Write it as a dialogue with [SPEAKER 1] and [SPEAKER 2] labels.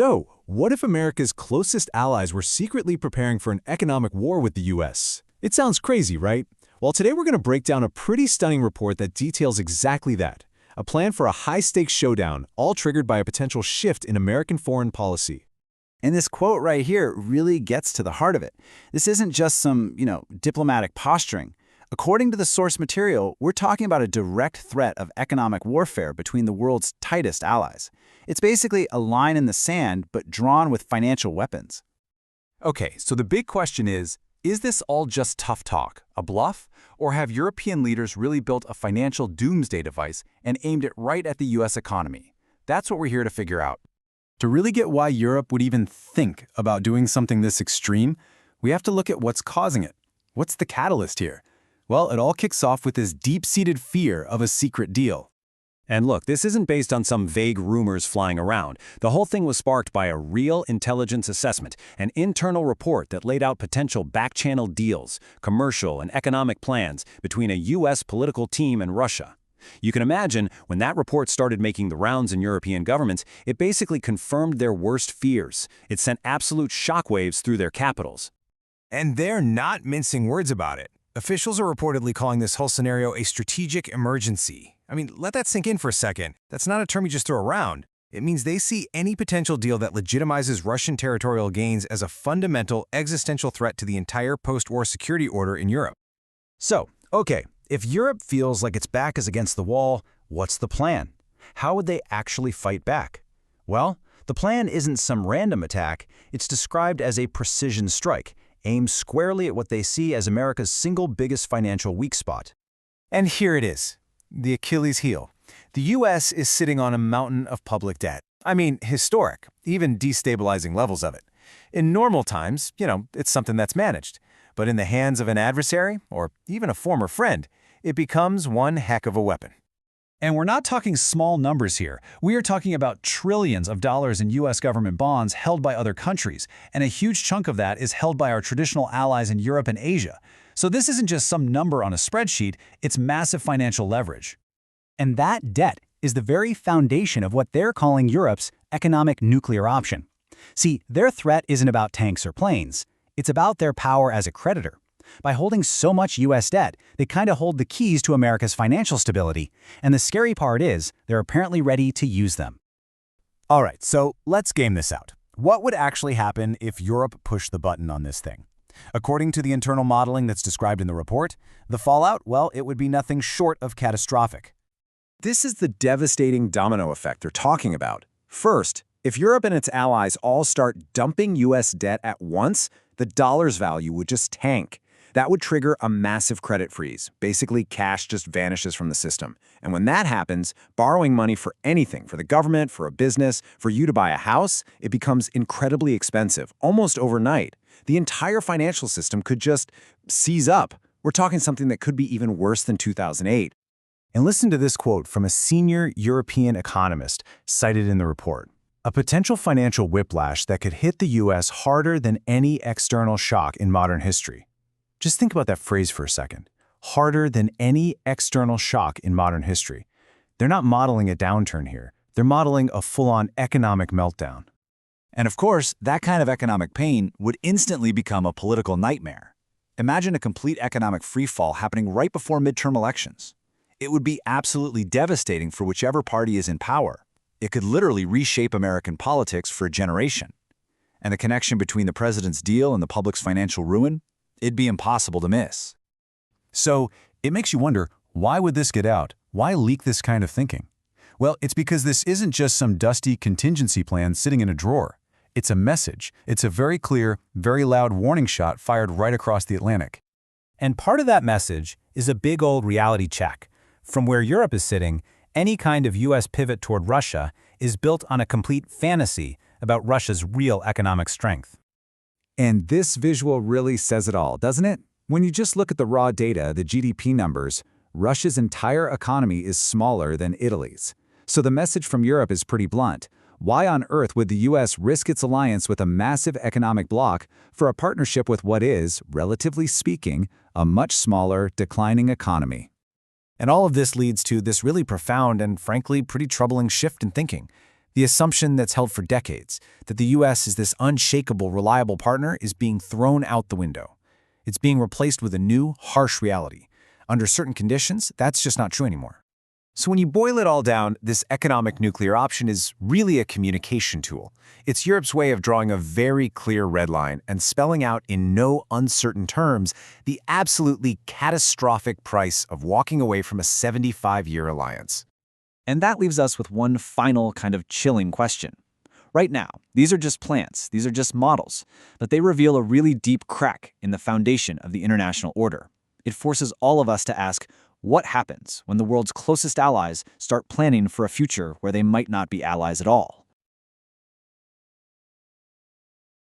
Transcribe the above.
[SPEAKER 1] So, what if America's closest allies were secretly preparing for an economic war with the US? It sounds crazy, right? Well, today we're going to break down a pretty stunning report that details exactly that. A plan for a high-stakes showdown, all triggered by a potential shift in American foreign policy.
[SPEAKER 2] And this quote right here really gets to the heart of it. This isn't just some, diplomatic posturing. According to the source material, we're talking about a direct threat of economic warfare between the world's tightest allies. It's basically a line in the sand, but drawn with financial weapons.
[SPEAKER 3] Okay, so the big question is this all just tough talk, a bluff? Or have European leaders really built a financial doomsday device and aimed it right at the US economy? That's what we're here to figure out.
[SPEAKER 1] To really get why Europe would even think about doing something this extreme, we have to look at what's causing it. What's the catalyst here? Well, it all kicks off with this deep-seated fear of a secret deal. And look, this isn't based on some vague rumors flying around. The whole thing was sparked by a real intelligence assessment, an internal report that laid out potential back-channel deals, commercial and economic plans between a U.S. political team and Russia. You can imagine, when that report started making the rounds in European governments, it basically confirmed their worst fears. It sent absolute shockwaves through their capitals.
[SPEAKER 4] And they're not mincing words about it. Officials are reportedly calling this whole scenario a strategic emergency. I mean, let that sink in for a second. That's not a term you just throw around. It means they see any potential deal that legitimizes Russian territorial gains as a fundamental existential threat to the entire post-war security order in Europe.
[SPEAKER 2] So, okay, if Europe feels like its back is against the wall, what's the plan? How would they actually fight back? Well, the plan isn't some random attack. It's described as a precision strike, aimed squarely at what they see as America's single biggest financial weak spot.
[SPEAKER 4] And here it is, the Achilles heel. The U.S. is sitting on a mountain of public debt. I mean, historic, even destabilizing levels of it. In normal times, it's something that's managed. But in the hands of an adversary, or even a former friend, it becomes one heck of a weapon.
[SPEAKER 5] And we're not talking small numbers here. We are talking about trillions of dollars in U.S. government bonds held by other countries, and a huge chunk of that is held by our traditional allies in Europe and Asia. So this isn't just some number on a spreadsheet, it's massive financial leverage.
[SPEAKER 6] And that debt is the very foundation of what they're calling Europe's economic nuclear option. See, their threat isn't about tanks or planes. It's about their power as a creditor. By holding so much U.S. debt, they kind of hold the keys to America's financial stability, and the scary part is they're apparently ready to use them.
[SPEAKER 4] All right, so let's game this out. What would actually happen if Europe pushed the button on this thing? According to the internal modeling that's described in the report, the fallout, well, it would be nothing short of catastrophic.
[SPEAKER 2] This is the devastating domino effect they're talking about. First, if Europe and its allies all start dumping U.S. debt at once, the dollar's value would just tank. That would trigger a massive credit freeze. Basically, cash just vanishes from the system. And when that happens, borrowing money for anything, for the government, for a business, for you to buy a house, it becomes incredibly expensive, almost overnight. The entire financial system could just seize up. We're talking something that could be even worse than 2008.
[SPEAKER 4] And listen to this quote from a senior European economist cited in the report. A potential financial whiplash that could hit the U.S. harder than any external shock in modern history. Just think about that phrase for a second. Harder than any external shock in modern history. They're not modeling a downturn here. They're modeling a full-on economic meltdown.
[SPEAKER 2] And of course, that kind of economic pain would instantly become a political nightmare. Imagine a complete economic freefall happening right before midterm elections. It would be absolutely devastating for whichever party is in power. It could literally reshape American politics for a generation. And the connection between the president's deal and the public's financial ruin? It'd be impossible to miss.
[SPEAKER 4] So it makes you wonder, why would this get out? Why leak this kind of thinking? Well, it's because this isn't just some dusty contingency plan sitting in a drawer. It's a message. It's a very clear, very loud warning shot fired right across the Atlantic.
[SPEAKER 6] And part of that message is a big old reality check. From where Europe is sitting, any kind of U.S. pivot toward Russia is built on a complete fantasy about Russia's real economic strength.
[SPEAKER 2] And this visual really says it all, doesn't it? When you just look at the raw data, the GDP numbers, Russia's entire economy is smaller than Italy's. So the message from Europe is pretty blunt. Why on earth would the U.S. risk its alliance with a massive economic bloc for a partnership with what is, relatively speaking, a much smaller, declining economy?
[SPEAKER 4] And all of this leads to this really profound and, frankly, pretty troubling shift in thinking. The assumption that's held for decades, that the U.S. is this unshakable, reliable partner, is being thrown out the window. It's being replaced with a new, harsh reality. Under certain conditions, that's just not true anymore.
[SPEAKER 2] So when you boil it all down, this economic nuclear option is really a communication tool. It's Europe's way of drawing a very clear red line and spelling out in no uncertain terms the absolutely catastrophic price of walking away from a 75-year alliance.
[SPEAKER 6] And that leaves us with one final kind of chilling question. Right now, these are just plans, these are just models, but they reveal a really deep crack in the foundation of the international order. It forces all of us to ask, what happens when the world's closest allies start planning for a future where they might not be allies at all?